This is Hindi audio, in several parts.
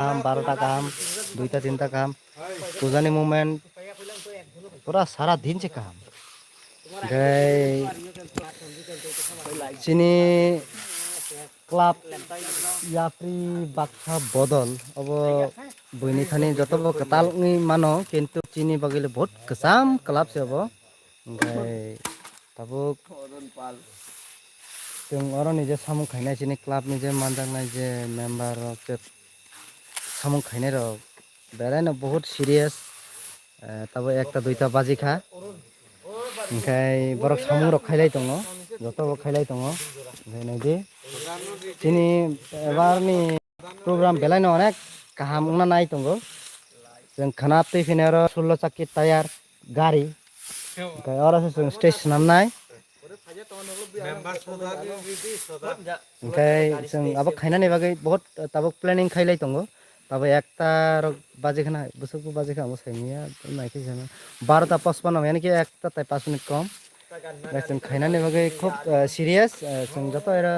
काम 12টা काम 2টা 3টা काम पूजानी मूवमेंट पूरा सारा दिन से काम गए sini क्लाब याफ्री बाक्सा बदल अब बयनी थानी जत कताल मानो किन्तु चीनी बगैले बहुत कसाम क्लाब से अब तब जों अरो निजे सामु खाइनाय सिनि क्लाब निजे मानजांनाय जे मेम्बार सामु खाइनाय रok बेरायनो बहुत सिरियास तब एकटा दुइटा बाजि खा ओंखाय बरक सामु रok खाइलाय दङ जत खाइलाय दङ ओंखाय नैदि सिनि एबारनि प्रग्राम बेलायनो अनेक गाहाम उना नाय दङ जों खाना फैफिनाय आरो 16 चक्की टायार गारि ओंखाय अरो जों स्टेज नामनाय ओंखाय जों अब खाइनानै बागै बहुत तब प्लेनिं खाइलाय दङ तब एकटा बाजे खाना बुसुकु बाजे खा मोसाइनिया नायखै जानो 12टा 55 यानी कि एकटा 5 मिनिट कम जों खाइनानै बागै खूब सिरियास जों जत एरा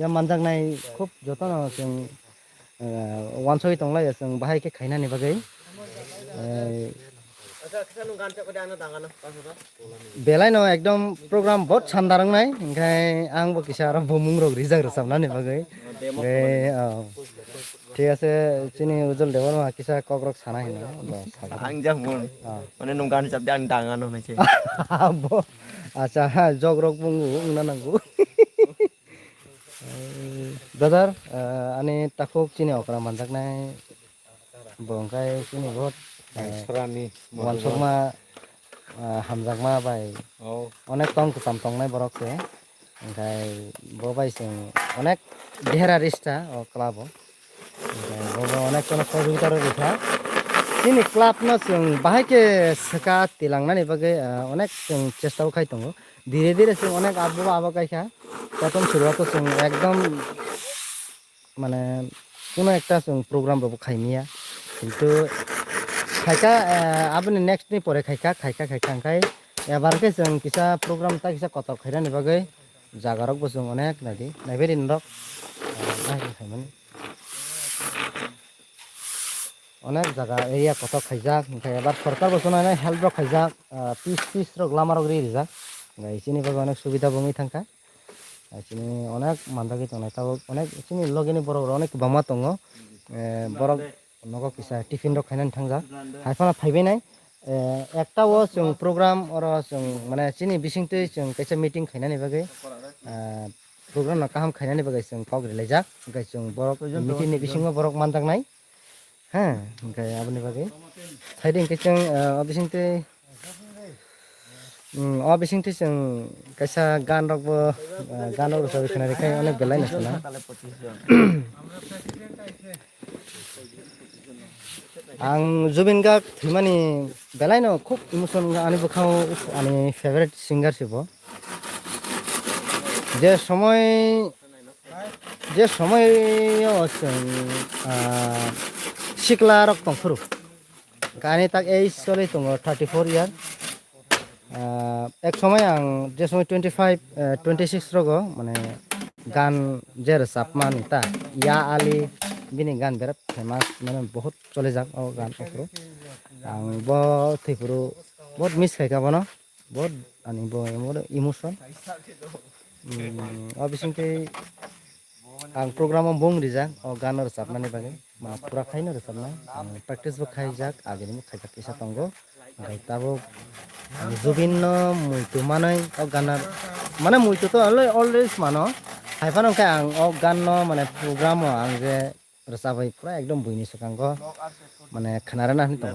या मानजांनाय खूब जत जों वानसय दंलाय जों बाहायके खाइनानै बागै बेलायनो एकदम program बहुत सानदारंनाय ओंखाय आंबो किसा आरो बुमुं रग रिजाग रोसाबनानै बागै ঠিক আছে চিনি উজ্জ্বল দেৱৰ মা কিছা ককৰক সানা হিনা ang jamun মানে nungkan sabda ang tangan no nace আচ্ছা জগরক বুঙ্গু উনা নাঙ্গু দাদার আনি তাকুক চিনি অকরা মানজাকনাই বংকাই চিনি বহুত serani ওয়ানসকমা হামজাকমা বাই অনেক টং কুসাম টংনাই বরকছে ओंखाय bo bai जों अनेक देहरा रिस्टा क्लाब bo अनेक कोन सहयोगिता रैखा ini क्लाब न जों बाहायके सका तिलांनानै बागै अनेक जों चेष्टा खाइ दङ धीरे धीरे जों अनेक आबो आबागायखा प्रथम शुरुआत जों एकदम माने কোনো একটা जों प्रग्राम बाबो खाइनिया किन्तु खायका आबनि नेक्स्ट नि परे खायका ओंखाय एबारके जों किसा प्रग्राम ता किसा कतक खाइनानै बागै जागारक बो जों अनेक नायदि नायबायदि नरक नायखायमोन अनेक जागा एरिया कतक खाइजाक ओंखाय एबार सरकार बसनानै हेल्प रक खाइजाक पिस रक लामा रक रिजाक ओंखाय इसिनि बागै अनेक सुबिदा बङै थांखा इसिनि अनेक मानदागि तंनाय ताबो अनेक इसिनि लगेनि बरक अनेक बामा दङ बरक नगो किसा टिफिन रक खाइनानै थांजा हायफाना फाइबायनाय একটা ও जों प्रग्राम अर जों माने चिनि बिसिंतै जों कैसे मीटिंग खाइनानै बागै प्रग्राम ना काहाम खाइनानै बागै जों पावग्रिलायजाक ओंखाय जों बरक मीटिंनि बिसिङाव बरक मानजाकनाय हा ओंखाय आबनि बागै थाइदों ओंखाय जों बिसिंतै बिसिंतै जों कैसा गान रकबो गान रक सबै खोनारिखाय अनेक बेलायनोसै ना आं जुबिन गार्ग थैमानि बेलायनो खूब इमोशन आनि बखाव आनि फेभारेट सिंगार सिबो जे समय जों सिख्ला रक दंफोरु गानि ताक एज चलै दङ 34 ইয়ার एक समय आं जे समय 25 26 रगो माने गान जे रोजाबमान ता या आली बिनि गान बिराद फेमास माने बहुत चले जाक गान फोरु आं बो थैफोरु बहुत मिस खायखाबनो बहुत आनि बो इमोशन बिसिंतै आं प्रग्राम बुं रिजा गान रोजाबनानै बागै मा पुरा खायनो रोजाबना प्रेक्टिस बो खायजाक आगेनि खायजाक किसा तंगो ओंखाय ताबो जुबिन मुइतु मानै गाना माने मुइतु तो अलवेज मानो हायफान ओंखाय आं गान माने प्रग्राम आं जे रोजाबै पुरा एकदम बयनि सिगांगो माने खोनाराना होन दङ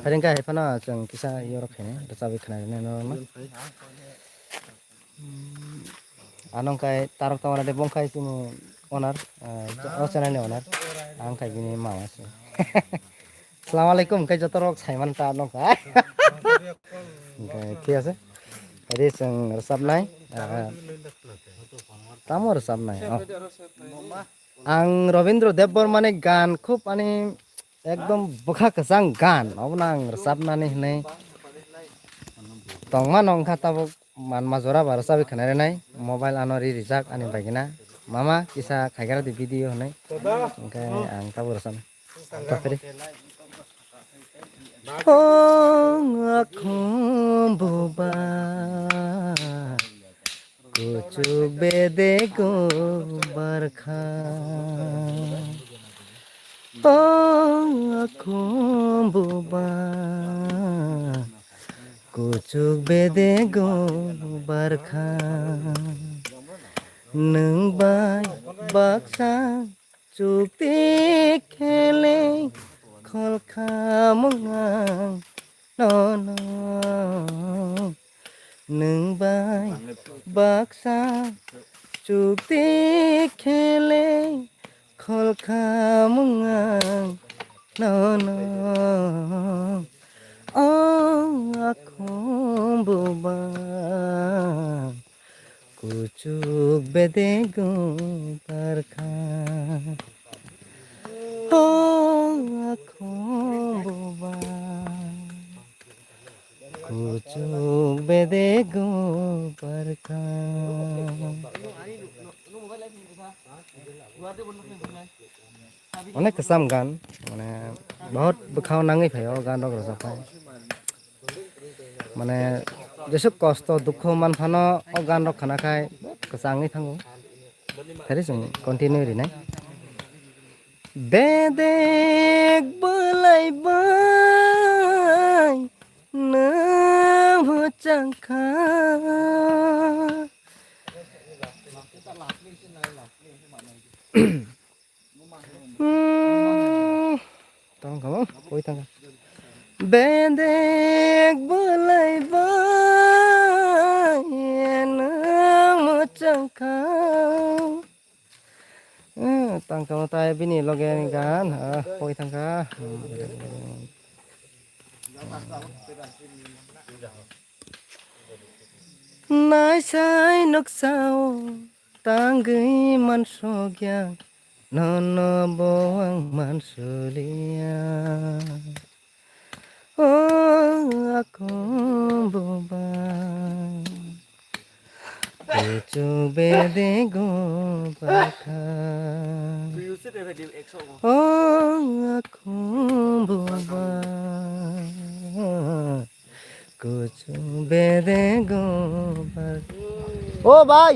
खायरेंका हायफाना जों किसा इयर खायने रोजाबै खोनाराना न आनंखाय तारक तामाना दे बंखाय सिनि ओनार चेनेलनि ओनार आं खाय बिनि मामासो Assalamualaikum kay jotor rok saiman ta no ka ঠিক আছে এদি जों रोजाबनाय तामो रोजाबनाय आं रवीन्द्र देव बर्मानि गान खूब माने एकदम बोखा गोजां गान अबना आं रोजाबनानै होनाय तंमा नंखा ताबो मान माजरा बारसाबि खोनायनाय मबाइल आनरि रिजाक आनि बायगिना mama kisa khaigara di video honai engkai ang tabur san tapere ong akhum buba kuchuk bede go barkha ong akhum buba kuchuk bede go barkha nung bai baksa chukti khele khol khamungang no no nung bai baksa chukti khele khol khamungang no no ong akhum buba kuchuk bede go barkha ong akhum buba kuchuk bede go barkha অনেক কেসাম গান মানে বহুত বখাও নাঙি ফাই গান রক রসাপাই মানে যেসব কষ্ট দুঃখ মান ফানো গান রক খানা খাই কেসাঙি থাঙ্গো হেরি जों continue Rinnai বেদেক বলাইবাই নভ চাংখা tong kamu koi tang bedek balaibay nang changka tang kamu tay bini loge ni gan koi tang ka nai sai nok sao tang gei man so gyang nono boang man sulia oh aku boba kuchu bede go bakha oh aku boba kuchu bede go bakha oh bhai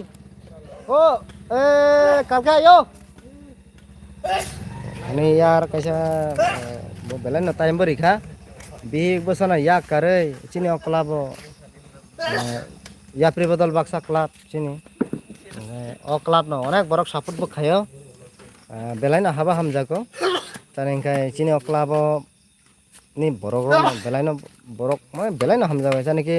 oh kalka yo ini यार कैसा बेला न टाइम बरी खा बिग बसना या करे चिनी क्लब या प्रिबदल बाक्सा क्लब चिनी ओ क्लब न अनेक बरक सपोर्ट बो खायो बेलाय न हाबा हामजाको तारेंखाय चिनी क्लब नि बरक बेलाय न बरक माने बेलाय न हामजाबाय जानेकि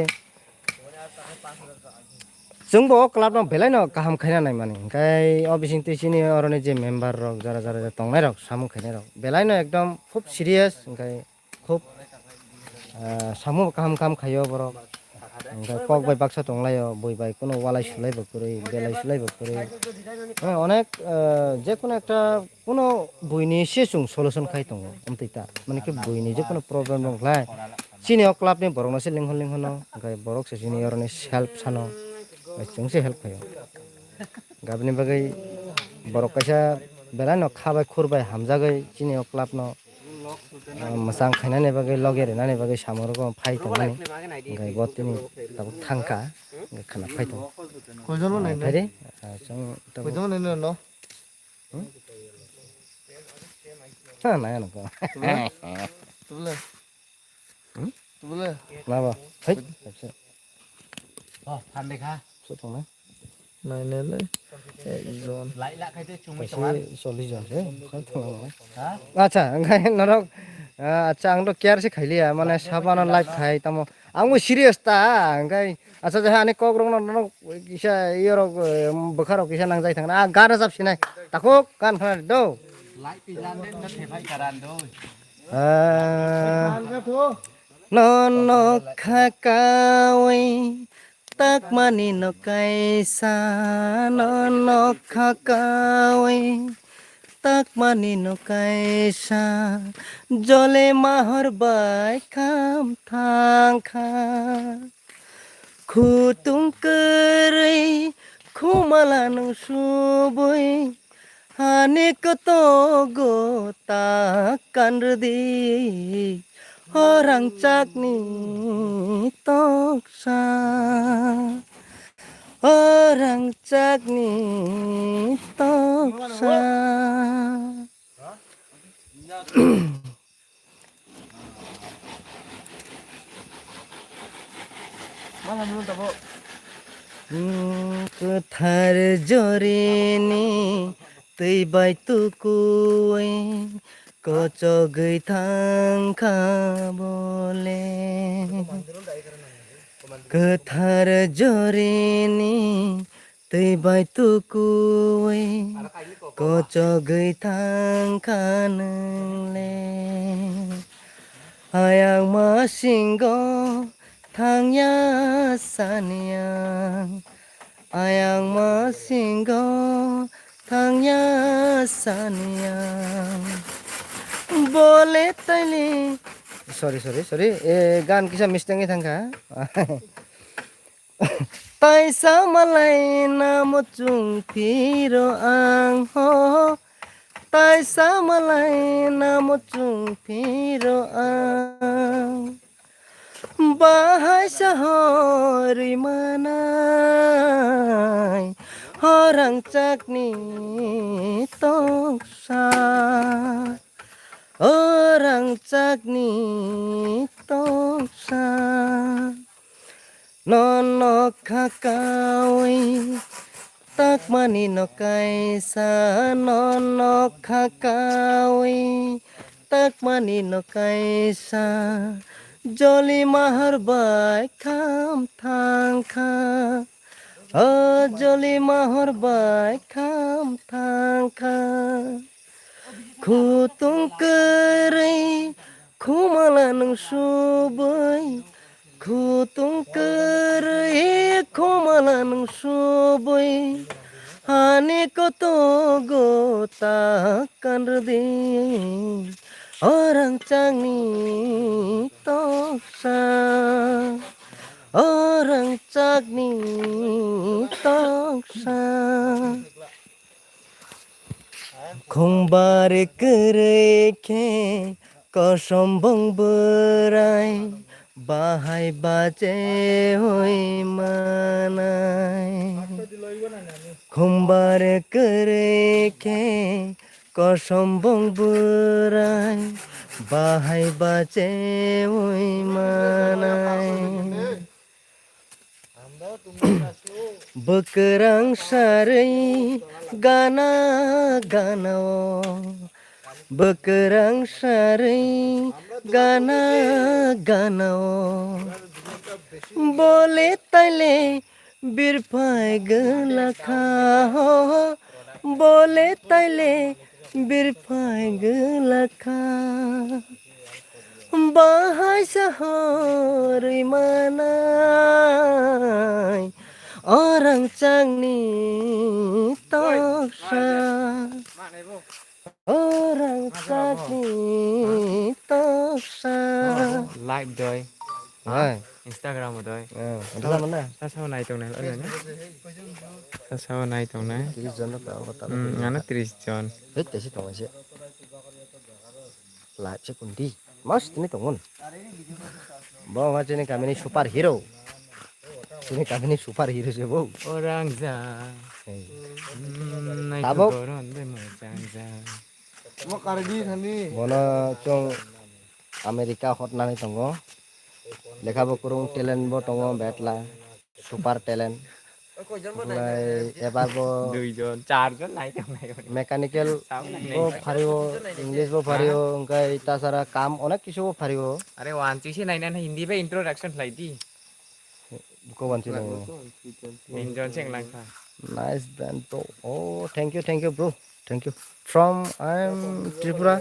जोंबो क्लाब न बेलाय न गाहाम खायना नाय माने ओंखाय अबिसिं तिसिनि अरनि जे मेम्बार रक जारा जारा तंनाय रक सामु खायनाय रक बेलाय न एकदम खूब सिरियास ओंखाय खूब सामु गाहाम गाहाम खायो बरक ओंखाय पक बाय बाक्सा तंलायो बय बाय कोनो वालाय सुलाय बकरै बेलाय सुलाय बकरै अनेक जे कोनो একটা কোনো বইনি সেসুং সলিউশন খাই दङ ओमतैता माने कि बयनि जे कोनो प्रब्लेम दंलाय चिनि क्लाबनि बरकनासो लिंहनो ओंखाय बरक सेसिनि अरनि हेल्प सानो जोंसे हेल्प खायो गाबनि बागै बरक कैसा बेला न खाबाय खुरबाय हामजागै चिनि क्लाब न मोजां खायनानै बागै लगेरेनानै बागै सामरगो फायतमानि ओंखाय गतिनि दाबो थांखा खाना फायत कयजन नाय फायरे जों कयजन नाय न हा नाय नको तुले तुले नाबा फाय फानदे खा सुथंना नायनायले एकजन लाइला खायते चुमै तंगार 40 जन से अच्छा ओंखाय नरक अच्छा आं तो केयार से खाइलिया माने साबाना लाइफ खाय तमो आंबो सिरियास ता ओंखाय अच्छा जहा आनि कग्रं न किसा इयरक बखारक किसा नांजाय थांना आ गाना जाबसिनाय ताखो गान फान दो लाइट पिजान दे न थेफाय कारान दो no khakawi tak mani no kaisa no khakawi tak mani no kaisa jole mahor bai kham thang kha khutung keri khumala nung subui hani koto go ta kanrdi orang cakni toksa orang cakni toksa Kethar jorini tui bai tu kuai koco gei thang kha bole Kethar jorini tui bai tu kuai koco gei thang kha nle Ayang masinggo thangya sanyang Ayang masinggo thangya sanyang Boleh tali sorry gan kisah mistake thangka Taisa malai namo chung piro ang ho Taisa malai namo chung piro ang Bahai sahori manai Orang cakni toksa Orang cakni toksa Nonok kakawi Tak mani no kaisa Nonok kakawi Tak mani no kaisa Joli mahar bai kham thang kha Joli mahar bai kham thang kha Khutung kerai khumala nung subai Khutung kerai khumala nung subai Hani koto go ta kanrdi Orang cakni toksa Orang cakni toksa Khumbar kereke Kosambang berai Bahai bace hoi manai Khumbar kereke Kosambang berai Bahai bace hoi manai Bekerang sari gana ganao Bekerang sari gana ganao Boleh tale birpai gelakha Boleh tale birpai gelakha Bahai sahori manai Orang cakni toksa Orang cakni toksa Like rồi Instagram rồi rồi Sao mana? Sao này tông này nữa nhé Sao này tông này Ngana 30 জন Itu sih tong sih. Lah cek undi. Mas ini tongon. Bawa macam ni kami ni superhero. Ini kami ni superhero sih bau. Orang za Tabok. Mau kardi thani Bono cong Amerika hot nani tongo. Lekha bo kurung talent bo tongo betla. Super talent. এবার দুইজন চারজন নাই তো মেকানিক্যাল ও পারিব ইংলিশ বো পারিব ওঙ্কাই তাছাড়া কাম অনেক কিছু পারিব আরে ওয়ানচিসি নাই না হিন্দি বে ইন্ট্রোডাকশন লাইতি কো বানছি না তিনজন চেংলাংখা नाइस बैंड तो oh thank you bro thank you from I am Tripura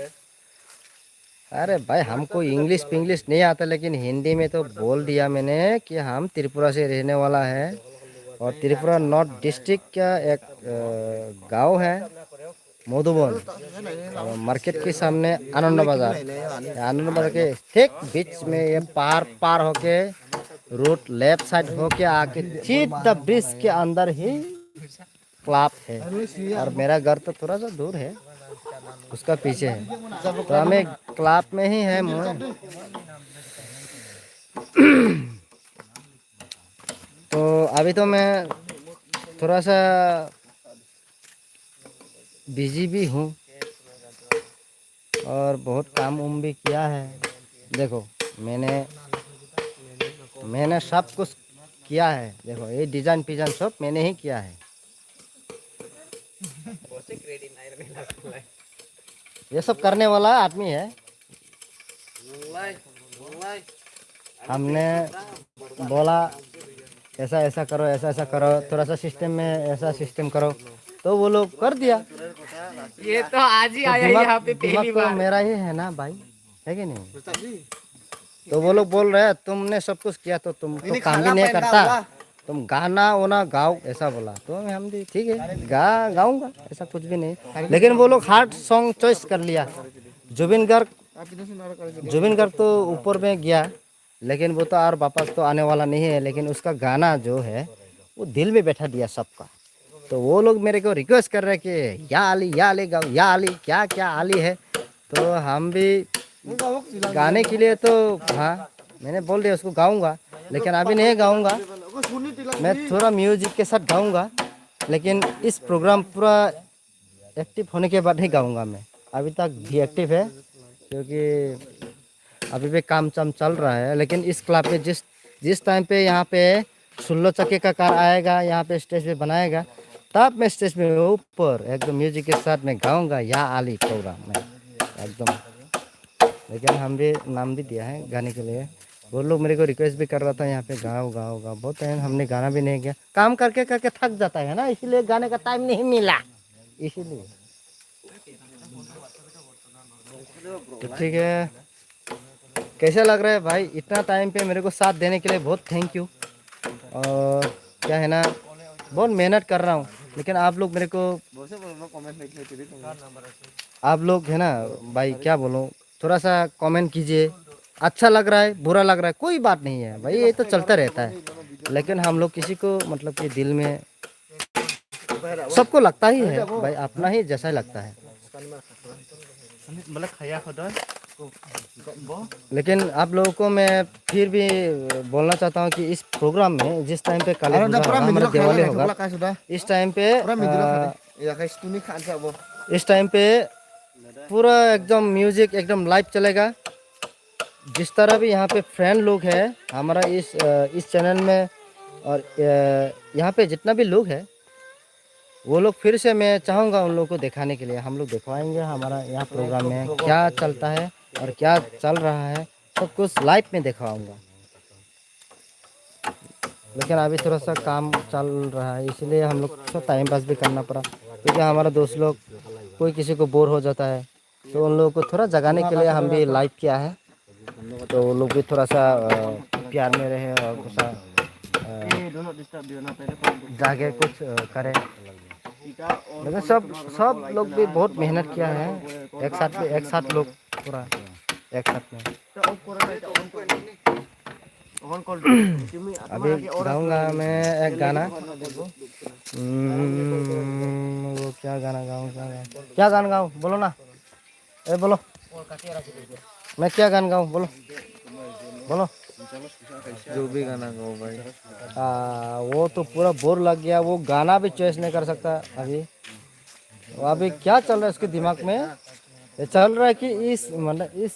अरे भाई हमको इंग्लिश पिंग्लिश नहीं आता लेकिन हिंदी में तो बोल दिया मैंने कि हम त्रिपुरा से रहने वाला है और त्रिपुरा नॉर्थ डिस्ट्रिक्ट का एक गांव है मधुबन मार्केट के सामने आनंद बाजार के ठीक बीच में ये पार होके रोड लेफ्ट साइड होके आके सीधा ब्रिज के अंदर ही क्लब है और मेरा घर तो थोड़ा सा दूर है, उसका पीछे है, तो हमें क्लब में ही है मुँह। तो अभी तो मैं थोड़ा सा बिजी भी हूँ और बहुत काम उम भी किया है। देखो मैंने सब कुछ किया है। देखो ये डिजाइन पिजाइन सब मैंने ही किया है। ये सब करने वाला आदमी है। हमने बोला ऐसा ऐसा करो, ऐसा ऐसा करो, थोड़ा सा सिस्टम में ऐसा सिस्टम करो, तो वो लोग कर दिया। ये तो आज ही आया यहाँ पे पहली तो बार। मेरा ही है ना भाई, है कि नहीं? तो वो लोग बोल रहे हैं तुमने सब कुछ किया तो तुम तो काम भी नहीं करता, तुम गाना वाना गाओ, ऐसा बोला। तो हम भी ठीक है गाऊंगा, ऐसा कुछ भी नहीं। लेकिन वो लोग हार्ड सॉन्ग चॉइस कर लिया। जुबिन गर्ग तो ऊपर में गया, लेकिन वो तो और वापस तो आने वाला नहीं है। लेकिन उसका गाना जो है वो दिल में बैठा दिया सबका। तो वो लोग मेरे को रिक्वेस्ट कर रहे हैं कि या अली गाओ, या अली, क्या क्या अली है। तो हम भी गाने के लिए तो हाँ मैंने बोल दिया उसको गाऊंगा, लेकिन अभी नहीं गाऊंगा। मैं थोड़ा म्यूजिक के साथ गाऊंगा, लेकिन इस प्रोग्राम पूरा एक्टिव होने के बाद ही गाऊंगा। मैं अभी तक भी एक्टिव है क्योंकि अभी भी काम चम चल रहा है। लेकिन इस क्लब पे जिस टाइम पे यहाँ पे 16 चक्के का कार आएगा, यहाँ पे स्टेज पे बनाएगा, तब मैं स्टेज पे ऊपर एकदम म्यूजिक के साथ मैं गाऊंगा या अली प्रोग्राम में एकदम। लेकिन हम भी नाम भी दिया है गाने के लिए। वो लोग मेरे को रिक्वेस्ट भी कर रहा था यहाँ पे गाओ गाओ गाओ। बहुत टाइम हमने गाना भी नहीं किया, काम करके करके थक जाता है ना, इसीलिए गाने का टाइम नहीं मिला, इसीलिए। तो ठीक है, कैसा लग रहा है भाई? इतना टाइम पे मेरे को साथ देने के लिए बहुत थैंक यू। और क्या है ना, बहुत मेहनत कर रहा हूँ, लेकिन आप लोग मेरे को, आप लोग है ना भाई, क्या बोलूँ, थोड़ा सा कमेंट कीजिए। अच्छा लग रहा है, बुरा लग रहा है, कोई बात नहीं है भाई, ये तो चलता रहता है। लेकिन हम लोग किसी को मतलब कि दिल में सबको लगता ही है भाई, अपना ही जैसा लगता है। लेकिन आप लोगों को मैं फिर भी बोलना चाहता हूँ कि इस प्रोग्राम में जिस टाइम पे काली पूजा हमारा दिवाली होगा, इस टाइम पे पूरा एकदम म्यूजिक एकदम लाइव चलेगा। जिस तरह भी यहाँ पे फ्रेंड लोग हैं हमारा इस चैनल में, और यहाँ पे जितना भी लोग हैं, वो लोग फिर से मैं चाहूँगा उन लोगों को दिखाने के लिए। हम लोग दिखवाएंगे हमारा यहाँ प्रोग्राम में क्या चलता है और क्या चल रहा है, सब कुछ लाइव में दिखवाऊँगा। लेकिन अभी थोड़ा सा काम चल रहा है, इसलिए हम लोग को टाइम पास भी करना पड़ा, क्योंकि हमारा दोस्त लोग कोई किसी को बोर हो जाता है, तो उन लोगों को थोड़ा जगाने के लिए हम भी लाइव किया है। तो वो लोग भी थोड़ा सा प्यार में रहे और कुछ जाके कुछ करें। लेकिन सब लोग भी बहुत मेहनत किया है, एक साथ लोग पूरा एक साथ में। अभी गाऊंगा मैं एक गाना। वो क्या गाना गाऊँ, क्या गाना गाऊँ बोलो ना, ए बोलो, मैं क्या गाना गाऊँ बोलो बोलो। जो भी गाना गाओ भाई। वो तो पूरा बोर लग गया, वो गाना भी चॉइस नहीं कर सकता अभी। अभी क्या चल रहा है उसके दिमाग में, ये चल रहा है कि इस मतलब इस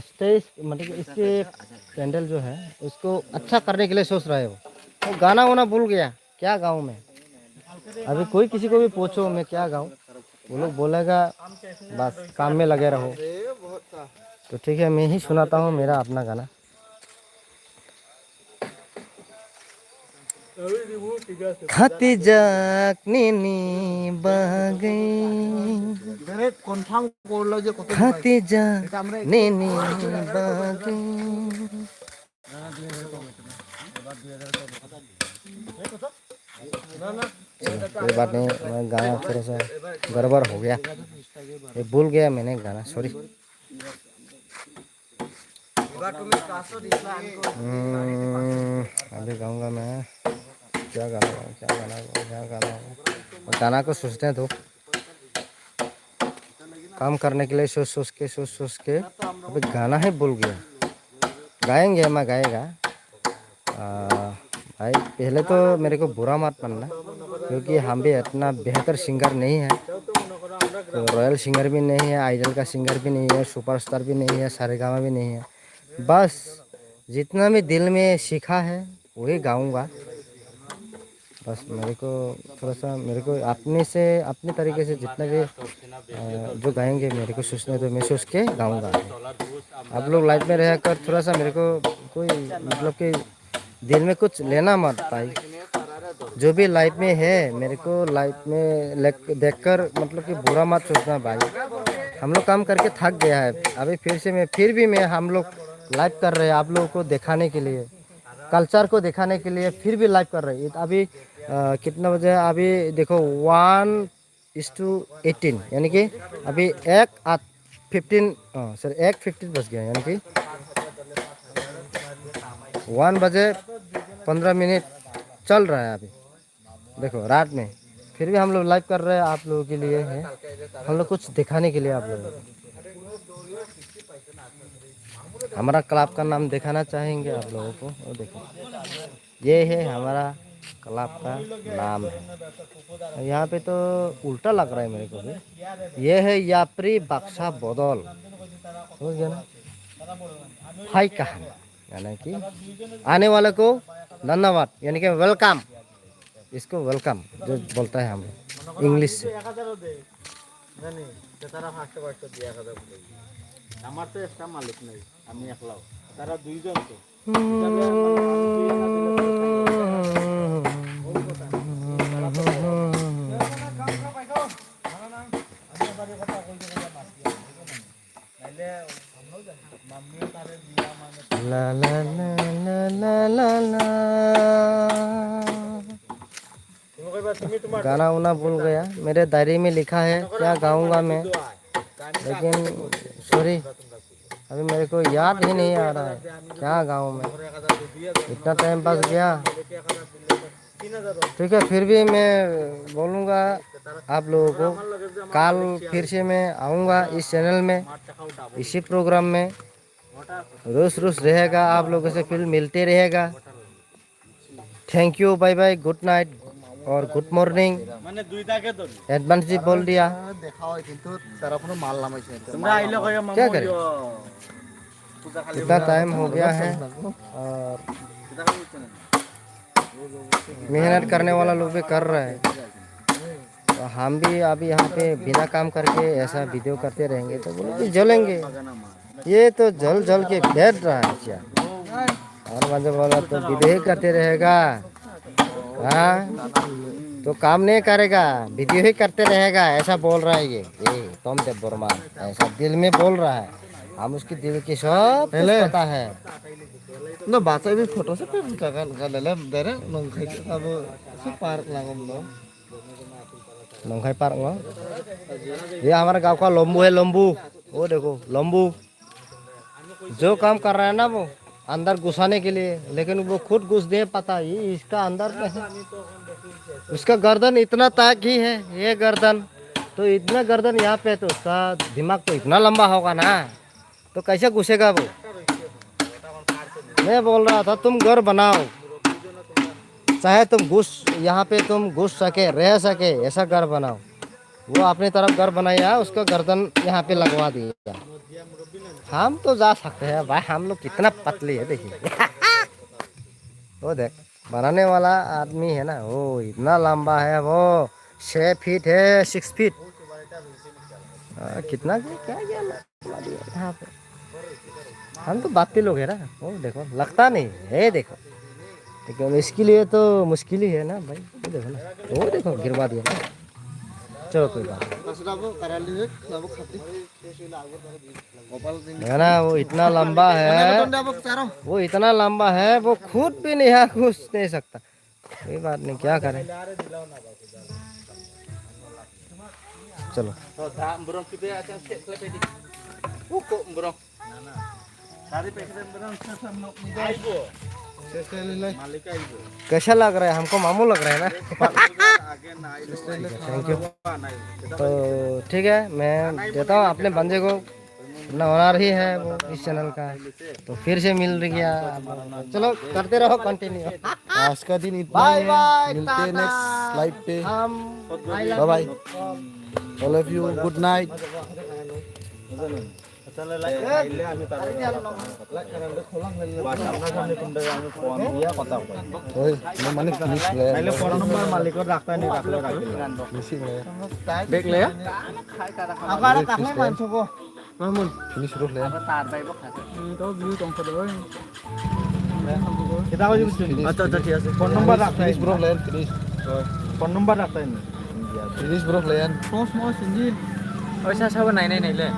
स्टेज मतलब इसके पैंडल जो है उसको अच्छा करने के लिए सोच रहा है। वो गाना वाना भूल गया, क्या गाऊँ मैं? अभी कोई किसी को भी पूछो मैं क्या गाऊँ, वो लोग बोलेगा बस काम में लगे रहो। तो ठीक है, मैं ही सुनाता हूँ मेरा अपना गाना। Hatijak nini bagai, Hatijak nini bagai। कोई बात नहीं, मैं गाना थोड़ा सा गड़बड़ हो गया, ये भूल गया मैंने गाना, सॉरी। अभी गाऊंगा मैं। क्या गाना गाऊं, क्या गाना गाऊं, क्या गाना गाऊं। गाना को सोचते हैं तो काम करने के लिए सोच सोच के अभी गाना ही भूल गया। गाएंगे, मैं गाएगा। भाई पहले तो मेरे को बुरा मत मानना, क्योंकि हम भी इतना बेहतर सिंगर नहीं है, तो रॉयल सिंगर भी नहीं है, आइडल का सिंगर भी नहीं है, सुपरस्टार भी नहीं है, सारेगामा भी नहीं है। बस जितना भी दिल में सीखा है वही गाऊंगा। बस मेरे को थोड़ा सा, मेरे को अपने से अपने तरीके से जितना भी जो गाएंगे मेरे को सोचने तो मैं सोच के गाऊंगा। आप लोग लाइफ में रहकर थोड़ा सा मेरे को कोई मतलब कि दिल में कुछ लेना मत भाई। जो भी लाइफ में है मेरे को लाइफ में देखकर मतलब कि बुरा मत सोचना भाई। हम लोग काम करके थक गया है, अभी फिर भी मैं हम लोग लाइव कर रहे हैं आप लोगों को दिखाने के लिए, कल्चर को दिखाने के लिए फिर भी लाइव कर रहे हैं। अभी कितना बजे है? अभी देखो 1:18, यानी कि अभी 1:15 बज गया, यानी कि 1:15 चल रहा है अभी। देखो रात में फिर भी हम लोग लाइव कर रहे हैं आप लोगों के लिए है, हम लोग कुछ दिखाने के लिए आप लोगों को। हमारा क्लब का नाम दिखाना चाहेंगे आप लोगों को, वो देखो ये है हमारा क्लब का नाम है। यहाँ पे तो उल्टा लग रहा है मेरे को भी। ये है यात्री बक्सा बदल, समझ गया ना? हाय कहानी, यानी कि आने वाले को धन्यवाद, यानी कि वेलकम। इसको वेलकम जो बोलता है हम इंग्लिश से। আমার তো একটা মালিক নাই, আমি একলাও, তারা দুইজন তো। ला ला ला ला ला ला ला। गाना उना भूल गया, मेरे डायरी में लिखा है क्या गाऊंगा मैं, लेकिन सॉरी अभी मेरे को याद ही नहीं आ रहा है क्या गाऊं मैं। इतना टाइम बच गया। ठीक है, फिर भी मैं बोलूँगा आप लोगों को, कल फिर से मैं आऊँगा इस चैनल में, इसी प्रोग्राम में रोज रोज रहेगा, आप लोगों से फिर मिलते रहेगा। Thank you, bye bye, good night और गुड मॉर्निंग। মানে দুইটাকে ধরি एडवांस जी बोल दिया। দেখা হয় কিন্তু তারা কোনো মাল নামাইছে না। তোমরা আইলে কইয়া মামু क्या करें, পূজা খালি इतना टाइम हो गया है और পূজা খালি হচ্ছে না। मेहनत करने वाला लोग भी कर रहे हैं, तो हम भी अभी यहाँ पे बिना काम करके ऐसा वीडियो करते रहेंगे तो बोले कि जलेंगे। ये तो जल जल के बैठ रहा है क्या, और मतलब वाला तो वीडियो ही करते रहेगा। हाँ तो काम नहीं करेगा, वीडियो ही करते रहेगा, ऐसा बोल रहा है ये टॉम देव वर्मा, ऐसा दिल में बोल रहा है। हम उसके दिल की सब कुछ पता है। No baca ini foto sih kan dalam daerah nongkai kamu separk langom no. नोंखाई पार्क में ये हमारे गांव का लंबू है, लंबू वो देखो लंबू जो काम कर रहा है ना वो अंदर घुसाने के लिए, लेकिन वो खुद घुस दे पता ये इसका अंदर में है। उसका गर्दन इतना तक ही है, ये गर्दन तो इतना गर्दन यहाँ पे, तो उसका दिमाग तो इतना लंबा होगा ना, तो कैसे घुसेगा वो। मैं बोल रहा था तुम घर बनाओ, चाहे तुम घुस यहाँ पे तुम घुस सके रह सके, ऐसा घर बनाओ। वो अपनी तरफ घर बनाया, उसका गर्दन यहाँ पे लगवा दिया। हम तो जा सकते हैं भाई, हम लोग कितना पतले है देखिए। वो देख बनाने वाला आदमी है ना, वो इतना लंबा है, वो 6 फीट है, 6 फीट कितना क्या क्या यहाँ पे। हम तो बाती लोग है ना, वो देखो लगता नहीं है, देखो लेकिन इसके लिए तो मुश्किल ही है ना भाई। वो देखो ना, वो देखो गिरवा दिया ना। चलो कोई बात नहीं है ना, वो इतना लंबा है, वो इतना लंबा है, वो खुद भी नहीं है, घुस नहीं सकता। कोई बात नहीं, क्या करें। चलो Burung kita akan klep ini. Kok burung? Tadi pengen burung sama कैसा लग रहा है? हमको मामू लग रहा है ना। Thank you. तो ठीक है, मैं देता हूँ अपने बंदे को, अपना ऑनर ही है वो इस चैनल का, तो फिर से मिल गया। चलो करते रहो कंटिन्यू। आज का दिन इतना बाय ही बाय, है, मिलते हैं नेक्स्ट लाइव पे। हम bye bye, all of you, good night. Phone number रखता है फिनिश ब्रो प्लेन ôi sao sao bên này này này lên